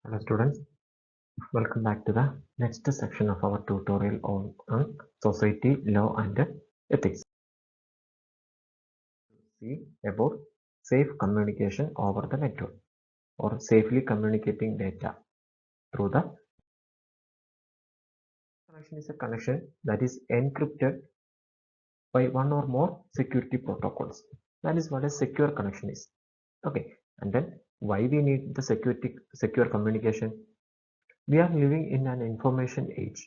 Hello students, welcome back to the next section of our tutorial on society, law and ethics. See about safe communication over the network or safely communicating data through the connection is a connection that is encrypted by one or more security protocols. That is what a secure connection is. Okay, and then why we need the secure communication? We are living in an information age.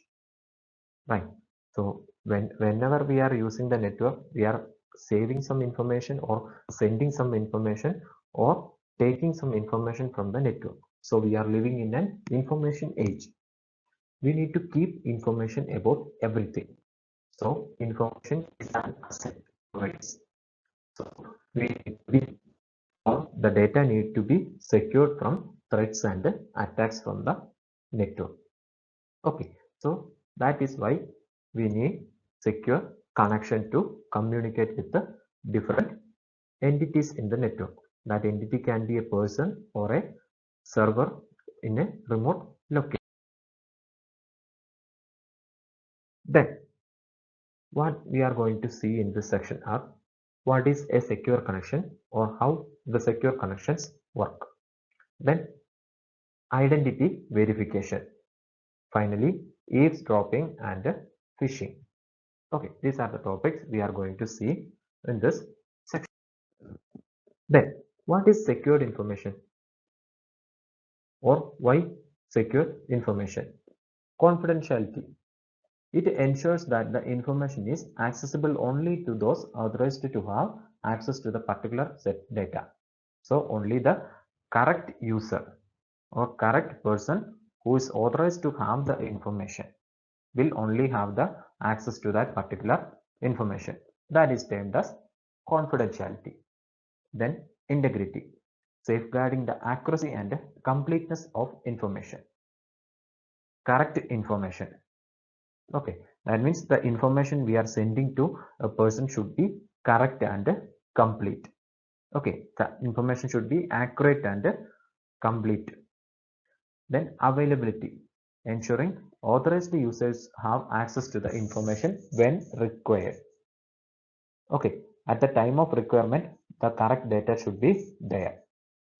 Right. So whenever we are using the network, we are saving some information or sending some information or taking some information from the network. So we are living in an information age. We need to keep information about everything. So information is an asset always. So the data need to be secured from threats and attacks from the network. Okay, so that is why we need secure connection to communicate with the different entities in the network. That entity can be a person or a server in a remote location. Then what we are going to see in this section are what is a secure connection or how the secure connections work. Then identity verification. Finally, eavesdropping and phishing. Okay, these are the topics we are going to see in this section. Then, what is secured information or why secure information? Confidentiality. It ensures that the information is accessible only to those authorized to have access to the particular set data. So, only the correct user or correct person who is authorized to have the information will only have the access to that particular information. That is termed as confidentiality. Then integrity, safeguarding the accuracy and completeness of information. Correct information. Okay, that means the information we are sending to a person should be correct and complete. Okay, the information should be accurate and complete. Then availability, ensuring authorized users have access to the information when required. Okay, at the time of requirement, the correct data should be there.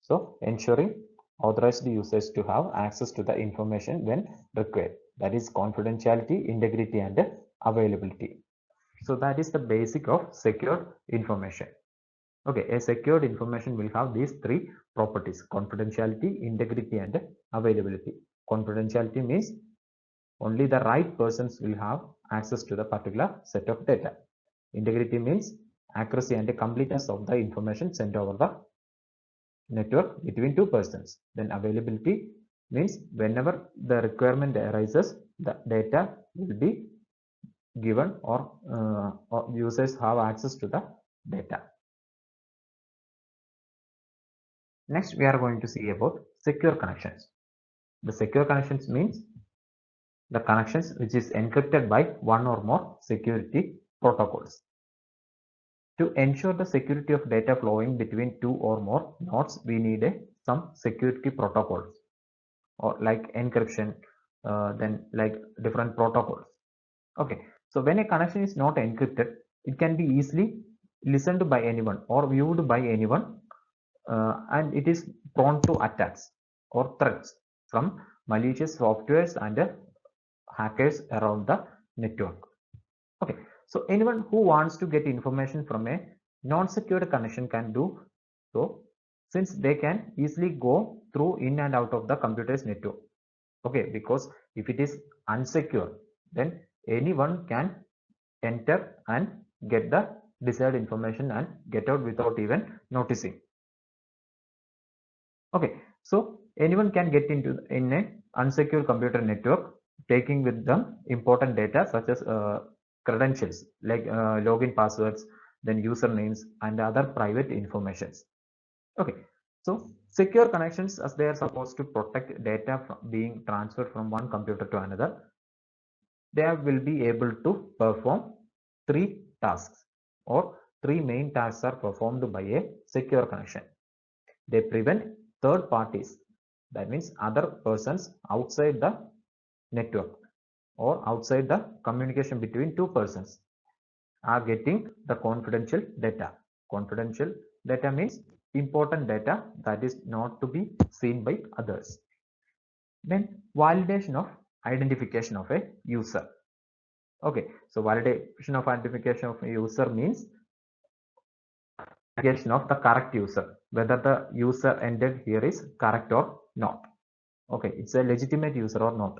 So ensuring authorized users to have access to the information when required. That is confidentiality, integrity and availability. So that is the basic of secured information. Okay, a secured information will have these three properties: confidentiality, integrity and availability. Confidentiality means only the right persons will have access to the particular set of data. Integrity means accuracy and completeness of the information sent over the network between two persons. Then availability means whenever the requirement arises, the data will be given or users have access to the data. Next, we are going to see about secure connections. The secure connections means the connections which is encrypted by one or more security protocols. To ensure the security of data flowing between two or more nodes, we need some security protocols or like encryption, then like different protocols. Okay, so when a connection is not encrypted, it can be easily listened by anyone or viewed by anyone, and it is prone to attacks or threats from malicious softwares and hackers around the network. Okay, so anyone who wants to get information from a non-secured connection can do so, since they can easily go through in and out of the computer's network. Okay, because if it is unsecure, then anyone can enter and get the desired information and get out without even noticing. Okay, so anyone can get into in a unsecure computer network, taking with them important data such as credentials like login passwords, then usernames and other private informations. Okay, so secure connections, as they are supposed to protect data from being transferred from one computer to another, they will be able to perform three tasks, or three main tasks are performed by a secure connection. They prevent third parties That means other persons outside the network or outside the communication between two persons are getting the confidential data. Confidential data means important data that is not to be seen by others. Then validation of identification of a user. Okay, so validation of identification of a user means identification of the correct user, whether the user entered here is correct or not. Okay, it's a legitimate user or not.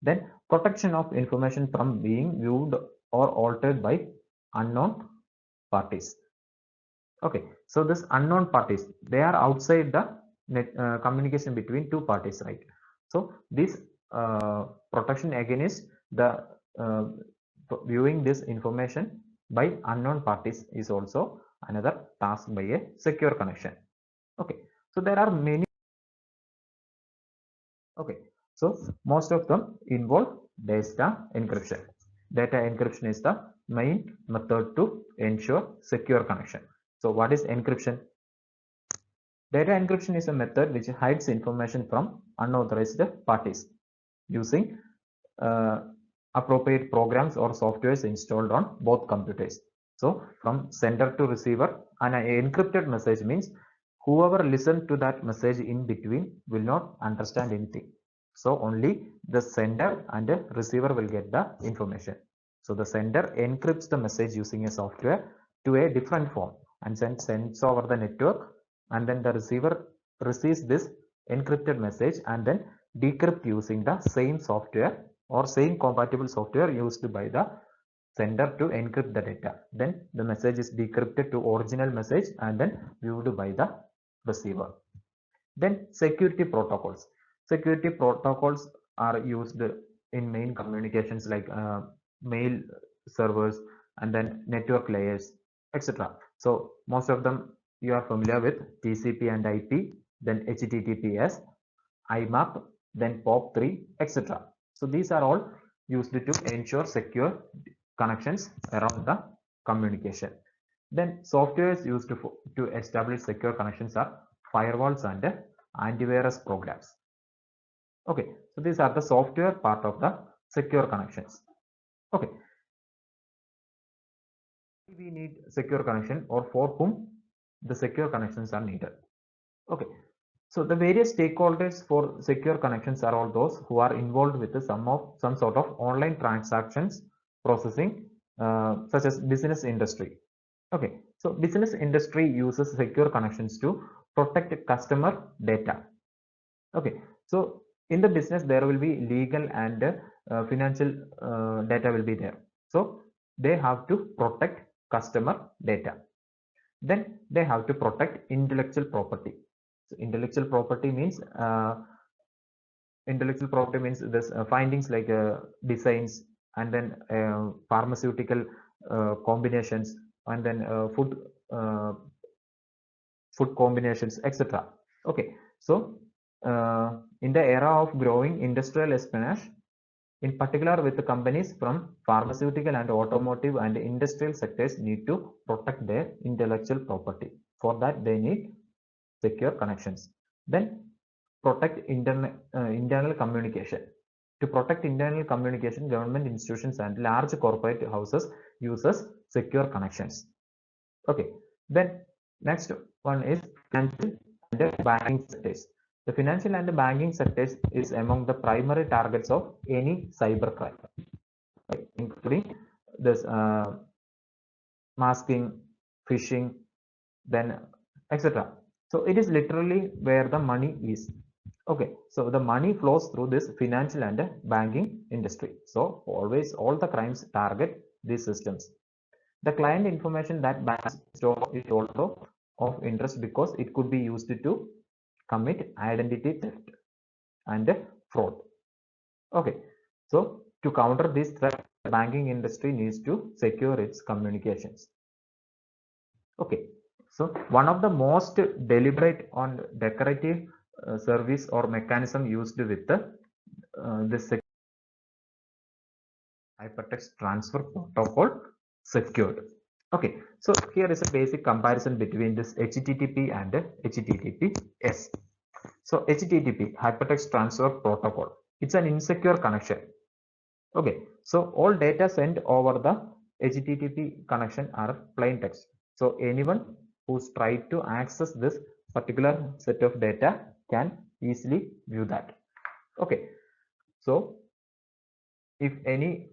Then protection of information from being viewed or altered by unknown parties. Okay, so this unknown parties, they are outside the communication between two parties, right? So this protection against the uh, viewing this information by unknown parties is also another task by a secure connection. Okay, so there are many. Okay, so most of them involve data encryption. Data encryption is the main method to ensure secure connection. So what is encryption? Data encryption is a method which hides information from unauthorized parties using uh, appropriate programs or softwares installed on both computers. So from sender to receiver, an encrypted message means whoever listened to that message in between will not understand anything. So only the sender and the receiver will get the information. So the sender encrypts the message using a software to a different form and sends over the network, and then the receiver receives this encrypted message and then decrypt using the same software or same compatible software used by the sender to encrypt the data. Then the message is decrypted to original message and then viewed by the receiver. Then security protocols. Security protocols are used in main communications like mail servers and then network layers, etc. So most of them you are familiar with: TCP and IP, then HTTPS, IMAP, then POP3, etc. So these are all used to ensure secure connections around the communication. Then softwares used to establish secure connections are firewalls and antivirus programs. Okay, so these are the software part of the secure connections. Okay, we need secure connection, or for whom the secure connections are needed. Okay, so the various stakeholders for secure connections are all those who are involved with some sort of online transactions processing, such as business industry. Okay, so business industry uses secure connections to protect customer data. Okay, so in the business there will be legal and financial data will be there. So they have to protect customer data. Then they have to protect intellectual property. So intellectual property means this findings like designs and then pharmaceutical combinations and then uh, food combinations, etc. Okay, so in the era of growing industrial espionage, in particular with the companies from pharmaceutical and automotive and industrial sectors need to protect their intellectual property. For that they need secure connections. Then protect internal communication. To protect internal communication, government institutions and large corporate houses uses secure connections. Okay, then next one is financial and banking sectors. The financial and banking sectors is among the primary targets of any cybercrime, right, including this masking, phishing, then etc. So it is literally where the money is. Okay, so the money flows through this financial and banking industry. So always all the crimes target these systems. The client information that banks store is also of interest because it could be used to commit identity theft and fraud. Okay, so to counter this threat, the banking industry needs to secure its communications. Okay, so one of the most deliberate and decorative service or mechanism used with this hypertext transfer protocol secured. Okay, so here is a basic comparison between this HTTP and HTTPS. So HTTP, Hypertext Transfer Protocol, it's an insecure connection. Okay, so all data sent over the HTTP connection are plain text. So anyone who's tried to access this particular set of data can easily view that. Okay, so if any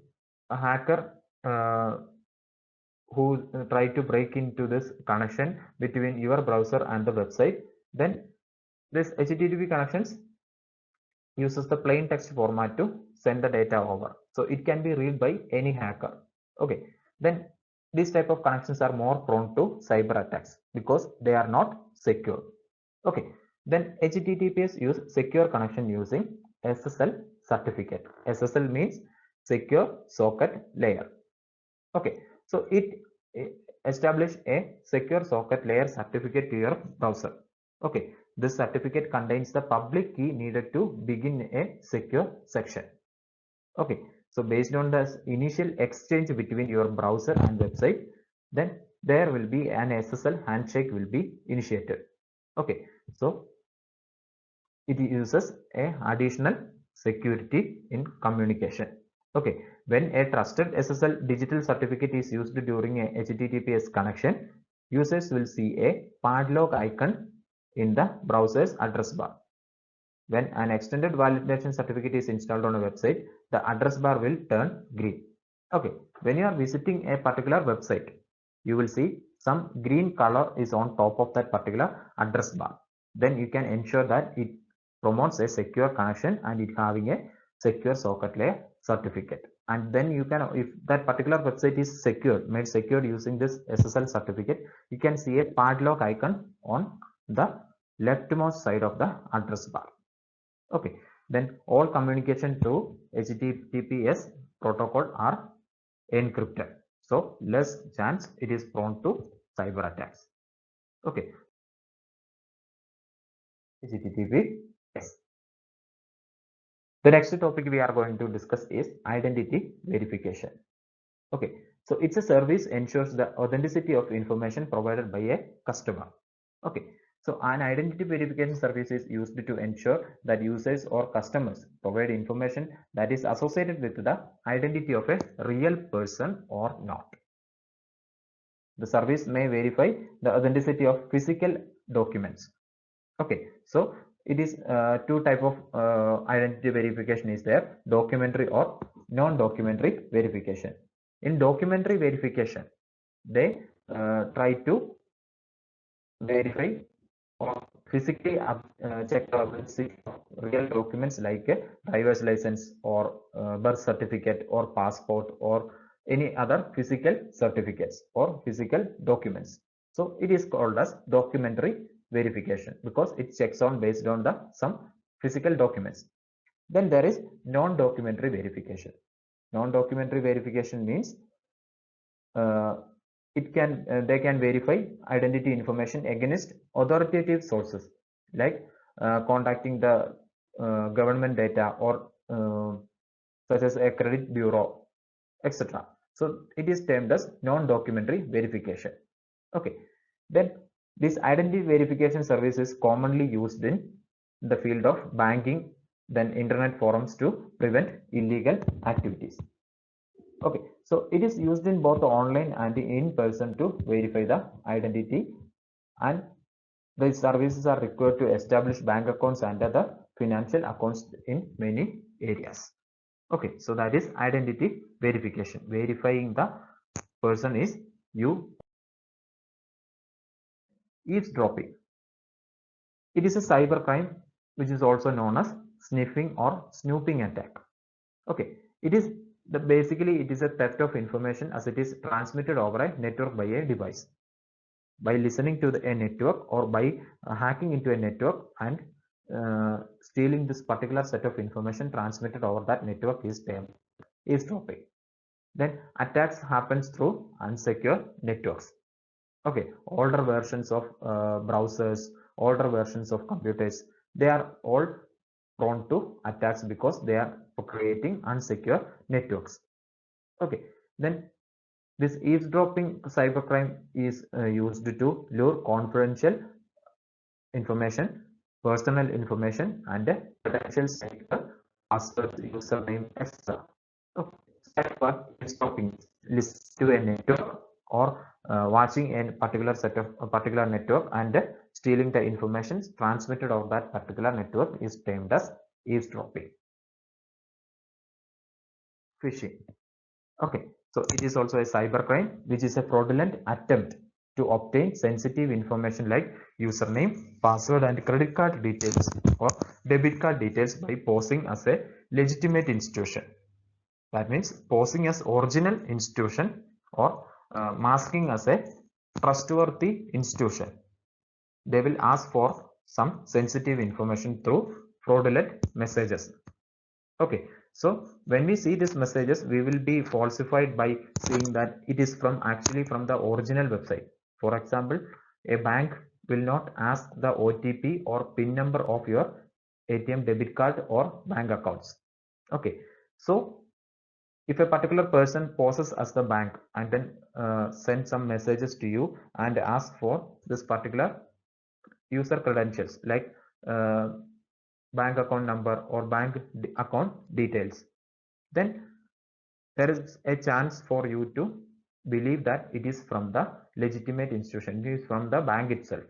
hacker who try to break into this connection between your browser and the website, then this HTTP connections uses the plain text format to send the data over. So it can be read by any hacker. Okay, then these type of connections are more prone to cyber attacks because they are not secure. Okay, then HTTPS use secure connection using SSL certificate. SSL means secure socket layer. Okay, so it establish a secure socket layer certificate to your browser. Okay, this certificate contains the public key needed to begin a secure section. Okay, so based on the initial exchange between your browser and website, then there will be an SSL handshake will be initiated. Okay, so it uses a additional security in communication. Okay, when a trusted SSL digital certificate is used during a HTTPS connection, users will see a padlock icon in the browser's address bar. When an extended validation certificate is installed on a website, the address bar will turn green. Okay, when you are visiting a particular website, you will see some green color is on top of that particular address bar. Then you can ensure that it promotes a secure connection and it having a secure socket layer certificate. And then you can, if that particular website is secured, made secured using this SSL certificate, you can see a padlock icon on the leftmost side of the address bar. Okay, then all communication through HTTPS protocol are encrypted, so less chance it is prone to cyber attacks. Okay, HTTPS. The next topic we are going to discuss is identity verification. Okay, so it's a service ensures the authenticity of information provided by a customer. Okay, so an identity verification service is used to ensure that users or customers provide information that is associated with the identity of a real person or not. The service may verify the authenticity of physical documents. Okay, so it is two type of identity verification is there: documentary or non-documentary verification. In documentary verification, they try to verify or physically check the authenticity of real documents like a driver's license or birth certificate or passport or any other physical certificates or physical documents. So it is called as documentary verification because it checks on based on the some physical documents. Then there is non-documentary verification. Non-documentary verification means uh, they can verify identity information against authoritative sources like contacting the government data or such as a credit bureau, etc. So it is termed as non-documentary verification. Okay, then this identity verification service is commonly used in the field of banking, then internet forums to prevent illegal activities. Okay, so it is used in both online and in person to verify the identity, and the services are required to establish bank accounts and other financial accounts in many areas. Okay, so that is identity verification. Verifying the person is you. Eavesdropping. It is a cyber crime which is also known as sniffing or snooping attack. Okay, it is basically it is a theft of information as it is transmitted over a network by a device. By listening to a network or by hacking into a network and stealing this particular set of information transmitted over that network is termed eavesdropping. Then attacks happens through unsecure networks. Okay, older versions of browsers, older versions of computers, they are all prone to attacks because they are creating unsecure networks. Okay, then this eavesdropping cybercrime is used to lure confidential information personal information, and credentials like password, username, etc. Okay. Step 1 is stopping list to a network or watching a particular set of a particular network and stealing the information transmitted of that particular network is termed as eavesdropping. Phishing. Okay, so it is also a cybercrime, which is a fraudulent attempt to obtain sensitive information like username, password, and credit card details or debit card details by posing as a legitimate institution. That means posing as original institution or masking as a trustworthy institution. They will ask for some sensitive information through fraudulent messages. Okay, so when we see these messages, we will be falsified by seeing that it is from actually from the original website. For example, a bank will not ask the OTP or PIN number of your ATM, debit card or bank accounts. Okay, so if a particular person poses as the bank and then send some messages to you and ask for this particular user credentials like bank account number or bank account details, then there is a chance for you to believe that it is from the legitimate institution, it is from the bank itself.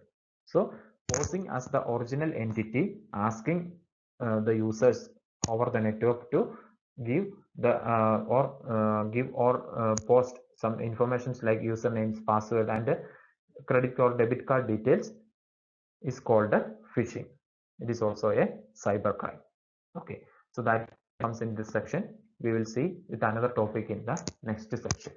So posing as the original entity, asking the users over the network to give the give or post some informations like usernames, password, and credit or debit card details is called phishing. It is also a cybercrime. Okay, so that comes in this section. We will see with another topic in the next section.